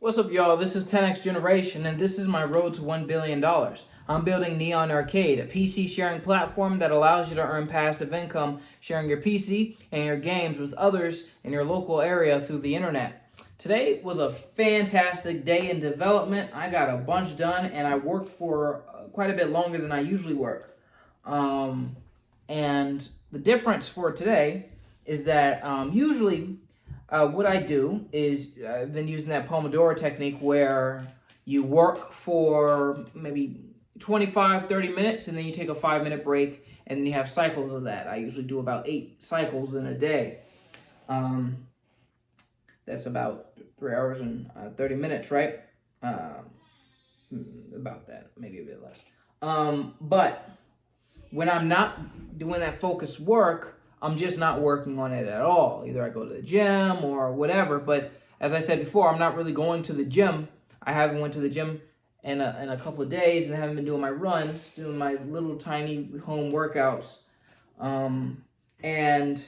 What's up, y'all? This is 10X Generation, and this is my road to $1 billion. I'm building Neon Arcade, a PC sharing platform that allows you to earn passive income sharing your PC and your games with others in your local area through the internet. Today was a fantastic day in development. I got a bunch done, and I worked for quite a bit longer than I usually work. And the difference for today is that usually what I do is I've been using that Pomodoro technique where you work for maybe 25, 30 minutes and then you take a 5-minute break and then you have cycles of that. I usually do about 8 cycles in a day. That's about 3 hours and 30 minutes, right? About that, maybe a bit less. But when I'm not doing that focused work, I'm just not working on it at all. Either I go to the gym or whatever. But as I said before, I'm not really going to the gym. I haven't went to the gym in a couple of days and I haven't been doing my runs, doing my little tiny home workouts. And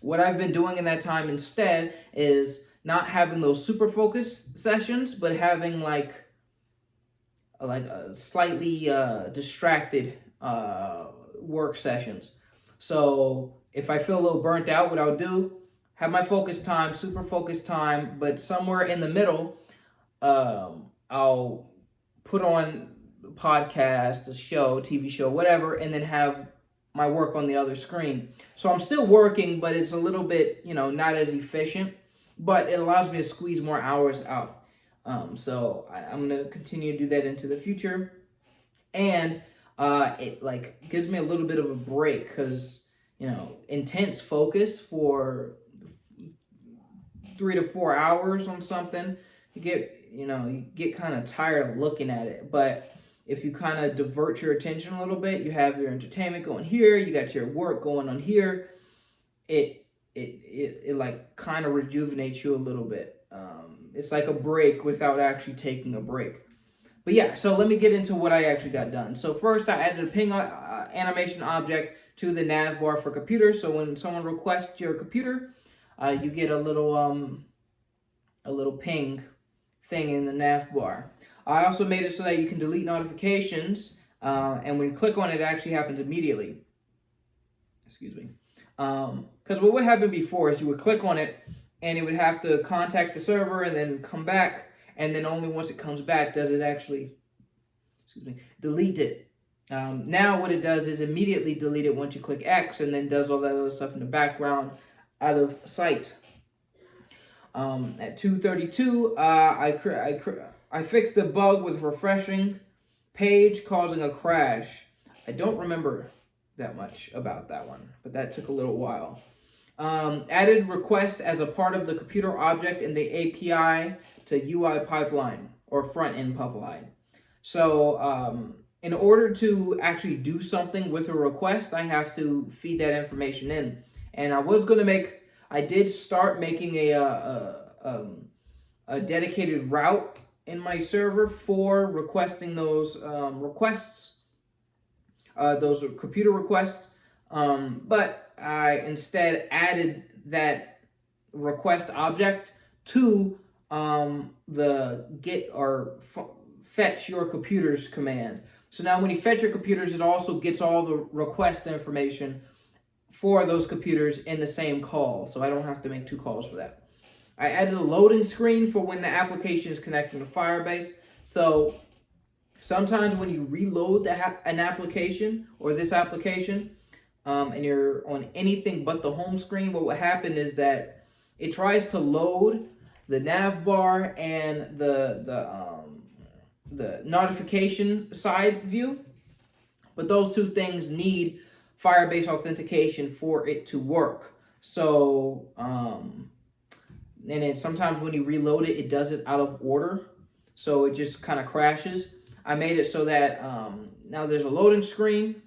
what I've been doing in that time instead is not having those super focused sessions, but having like a slightly distracted work sessions. So if I feel a little burnt out, what I'll do, have my focus time, super focused time, but somewhere in the middle, I'll put on a podcast, a show, TV show, whatever, and then have my work on the other screen. So I'm still working, but it's a little bit, not as efficient, but it allows me to squeeze more hours out. So I'm going to continue to do that into the future. And it gives me a little bit of a break because, intense focus for 3 to 4 hours on something, you get kind of tired of looking at it. But if you kind of divert your attention a little bit, you have your entertainment going here, you got your work going on here, it like kind of rejuvenates you a little bit. It's like a break without actually taking a break. But yeah, so let me get into what I actually got done. So first, I added a ping animation object to the nav bar for computers. So when someone requests your computer, you get a little ping thing in the nav bar. I also made it so that you can delete notifications, and when you click on it, it actually happens immediately. Excuse me. Because what would happen before is you would click on it, and it would have to contact the server and then come back. And then only once it comes back does it actually, delete it. Now what it does is immediately delete it once you click X and then does all that other stuff in the background out of sight. At 2:32, I fixed the bug with refreshing page causing a crash. I don't remember that much about that one, but that took a little while. Added request as a part of the computer object in the API to UI pipeline or front-end pipeline. So in order to actually do something with a request, I have to feed that information in. And I did start making a dedicated route in my server for requesting those requests, those computer requests, but I instead added that request object to the get or fetch your computers command. So now when you fetch your computers, it also gets all the request information for those computers in the same call. So I don't have to make 2 calls for that. I added a loading screen for when the application is connecting to Firebase. So sometimes when you reload an application or this application, and you're on anything but the home screen, what will happen is that it tries to load the nav bar and the notification side view, but those 2 things need Firebase authentication for it to work. So and then sometimes when you reload it, it does it out of order, so it just kind of crashes. I made it so that now there's a loading screen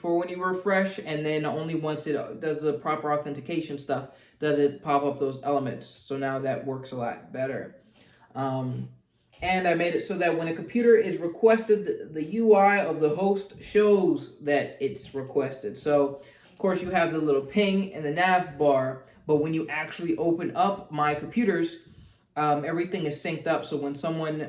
for when you refresh, and then only once it does the proper authentication stuff does it pop up those elements. So now that works a lot better. And I made it so that when a computer is requested, the UI of the host shows that it's requested. So of course you have the little ping in the nav bar, but when you actually open up my computers, everything is synced up. So when someone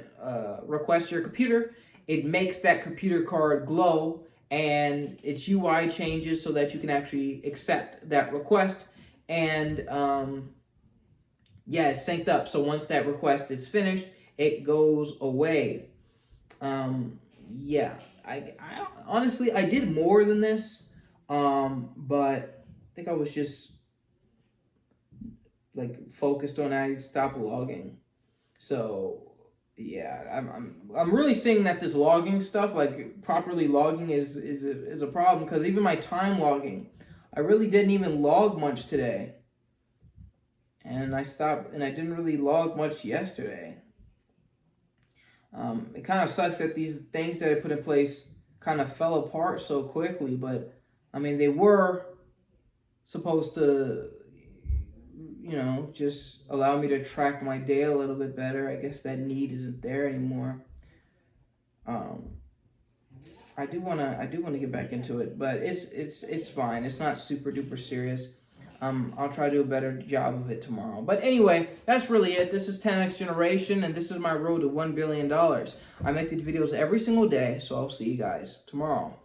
requests your computer, it makes that computer card glow, and its UI changes so that you can actually accept that request. And yeah, it's synced up. So once that request is finished, it goes away. Yeah, I honestly I did more than this, but I think I was just like focused on I stopped logging. So yeah, I'm really seeing that this logging stuff, like properly logging, is a problem, because even my time logging, I really didn't even log much today, and I stopped, and I didn't really log much yesterday. It kind of sucks that these things that I put in place kind of fell apart so quickly, but I mean, they were supposed to, just allow me to track my day a little bit better. I guess that need isn't there anymore. Um, I do wanna get back into it, but it's fine. It's not super duper serious. I'll try to do a better job of it tomorrow. But anyway, that's really it. This is 10X Generation, and this is my road to $1 billion. I make these videos every single day, so I'll see you guys tomorrow.